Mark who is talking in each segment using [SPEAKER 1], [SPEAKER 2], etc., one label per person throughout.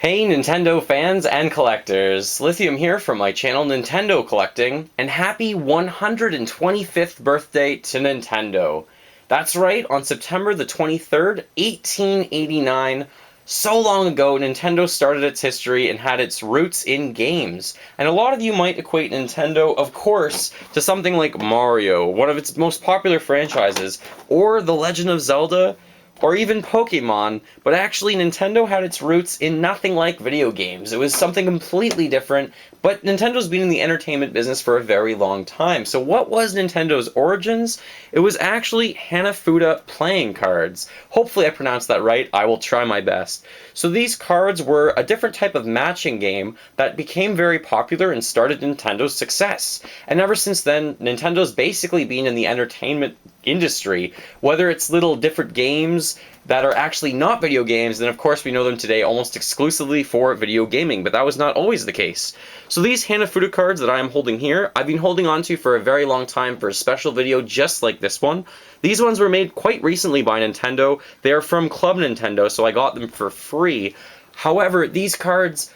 [SPEAKER 1] Hey Nintendo fans and collectors, Lithium here from my channel Nintendo Collecting, and happy 125th birthday to Nintendo. That's right, on September the 23rd, 1889, so long ago, Nintendo started its history and had its roots in games. And a lot of you might equate Nintendo, of course, to something like Mario, one of its most popular franchises, or The Legend of Zelda, or even Pokemon, but actually Nintendo had its roots in nothing like video games. It was something completely different, but Nintendo's been in the entertainment business for a very long time. So what was Nintendo's origins? It was actually Hanafuda playing cards. Hopefully I pronounced that right. I will try my best. So these cards were a different type of matching game that became very popular and started Nintendo's success. And ever since then, Nintendo's basically been in the entertainment industry, whether it's little different games that are actually not video games, then of course we know them today almost exclusively for video gaming, but that was not always the case. So these Hanafuda cards that I am holding here, I've been holding on to for a very long time for a special video just like this one. These ones were made quite recently by Nintendo. They are from Club Nintendo, so I got them for free. However, these cards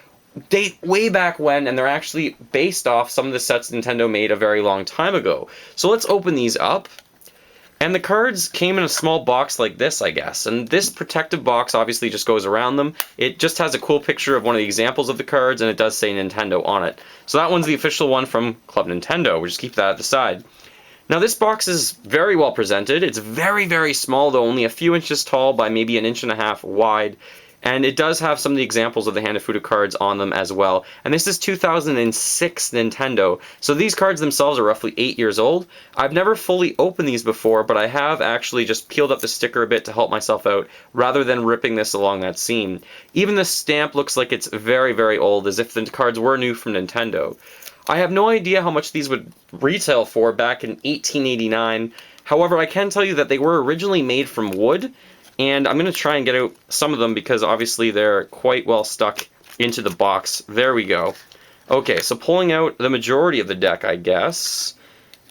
[SPEAKER 1] date way back when, and they're actually based off some of the sets Nintendo made a very long time ago. So let's open these up. And the cards came in a small box like this, I guess. And this protective box obviously just goes around them. It just has a cool picture of one of the examples of the cards, and it does say Nintendo on it. So that one's the official one from Club Nintendo. We'll just keep that at the side. Now this box is very well presented. It's very, very small, though, only a few inches tall by maybe an inch and a half wide. And it does have some of the examples of the Hanafuda cards on them as well. And this is 2006 Nintendo, so these cards themselves are roughly 8 years old. I've never fully opened these before, but I have actually just peeled up the sticker a bit to help myself out, rather than ripping this along that seam. Even the stamp looks like it's very, very old, as if the cards were new from Nintendo. I have no idea how much these would retail for back in 1889. However, I can tell you that they were originally made from wood, and I'm going to try and get out some of them because obviously they're quite well stuck into the box. There we go. Okay, so pulling out the majority of the deck, I guess.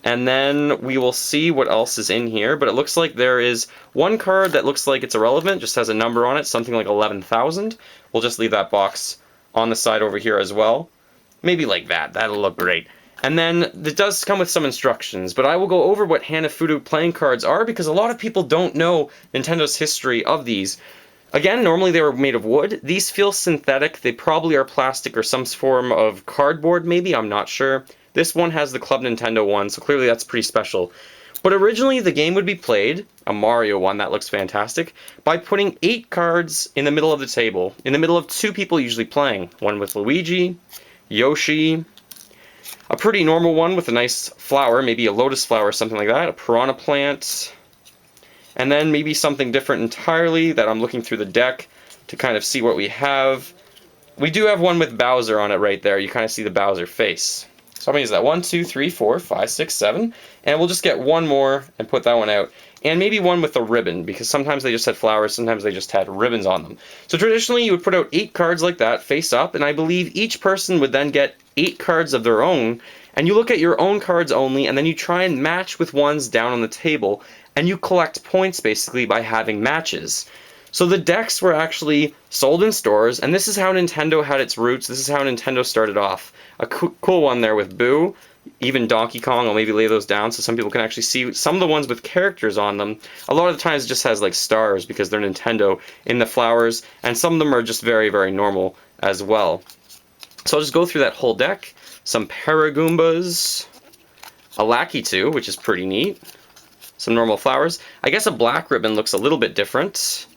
[SPEAKER 1] And then we will see what else is in here. But it looks like there is one card that looks like it's irrelevant, just has a number on it, something like 11,000. We'll just leave that box on the side over here as well. Maybe like that. That'll look great. And then it does come with some instructions, but I will go over what Hanafuda playing cards are because a lot of people don't know Nintendo's history of these. Again, normally they were made of wood. These feel synthetic. They probably are plastic or some form of cardboard maybe, I'm not sure. This one has the Club Nintendo one, so clearly that's pretty special. But originally the game would be played, a Mario one, that looks fantastic, by putting 8 cards in the middle of the table, in the middle of 2 people usually playing. One with Luigi, Yoshi, a pretty normal one with a nice flower, maybe a lotus flower or something like that, a piranha plant, and then maybe something different entirely that I'm looking through the deck to kind of see what we have. We do have one with Bowser on it right there. You kind of see the Bowser face. So I'm going to use that 1, 2, 3, 4, 5, 6, 7, and we'll just get one more and put that one out. And maybe one with a ribbon, because sometimes they just had flowers, sometimes they just had ribbons on them. So traditionally you would put out 8 cards like that, face up, and I believe each person would then get 8 cards of their own, and you look at your own cards only, and then you try and match with ones down on the table, and you collect points basically by having matches. So the decks were actually sold in stores, and this is how Nintendo had its roots. This is how Nintendo started off. A cool one there with Boo, even Donkey Kong. I'll maybe lay those down so some people can actually see some of the ones with characters on them. A lot of the times it just has like stars because they're Nintendo in the flowers, and some of them are just very, very normal as well. So I'll just go through that whole deck. Some Paragoombas, a Lakitu, which is pretty neat, some normal flowers. I guess a black ribbon looks a little bit different.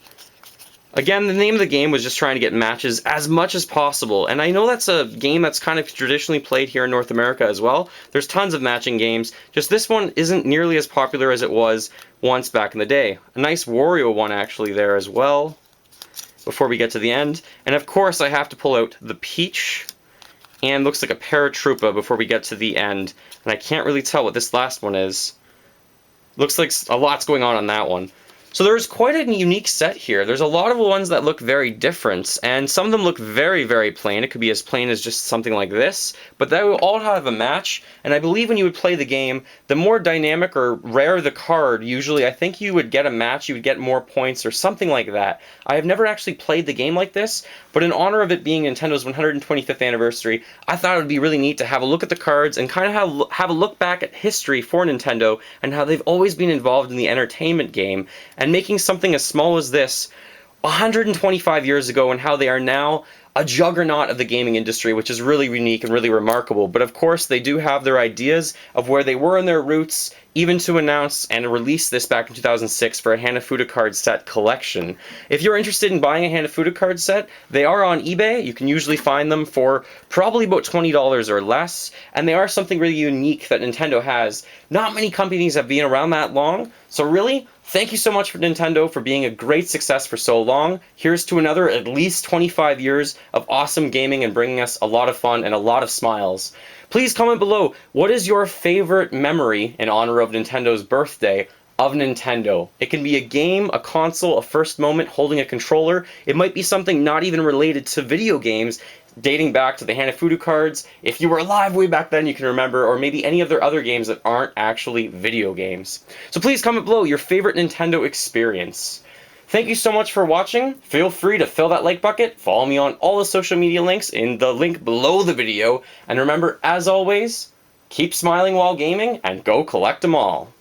[SPEAKER 1] Again, the name of the game was just trying to get matches as much as possible, and I know that's a game that's kind of traditionally played here in North America as well. There's tons of matching games, just this one isn't nearly as popular as it was once back in the day. A nice Wario one actually there as well, before we get to the end. And of course I have to pull out the Peach, and looks like a Paratroopa before we get to the end, and I can't really tell what this last one is. Looks like a lot's going on that one. So there's quite a unique set here. There's a lot of ones that look very different, and some of them look very, very plain. It could be as plain as just something like this, but they will all have a match, and I believe when you would play the game, the more dynamic or rare the card, usually I think you would get a match, you would get more points or something like that. I have never actually played the game like this, but in honor of it being Nintendo's 125th anniversary, I thought it would be really neat to have a look at the cards and kind of have a look back at history for Nintendo and how they've always been involved in the entertainment game, and making something as small as this 125 years ago, and how they are now a juggernaut of the gaming industry, which is really unique and really remarkable. But of course, they do have their ideas of where they were in their roots, even to announce and release this back in 2006 for a Hanafuda card set collection. If you're interested in buying a Hanafuda card set, they are on eBay. You can usually find them for probably about $20 or less, and they are something really unique that Nintendo has. Not many companies have been around that long, so really, thank you so much for Nintendo for being a great success for so long. Here's to another at least 25 years of awesome gaming and bringing us a lot of fun and a lot of smiles. Please comment below, what is your favorite memory in honor of Nintendo's birthday of Nintendo? It can be a game, a console, a first moment holding a controller. It might be something not even related to video games, dating back to the Hanafuda cards. If you were alive way back then, you can remember, or maybe any of their other games that aren't actually video games. So please comment below your favorite Nintendo experience. Thank you so much for watching. Feel free to fill that like bucket, follow me on all the social media links in the link below the video, and remember, as always, keep smiling while gaming and go collect them all.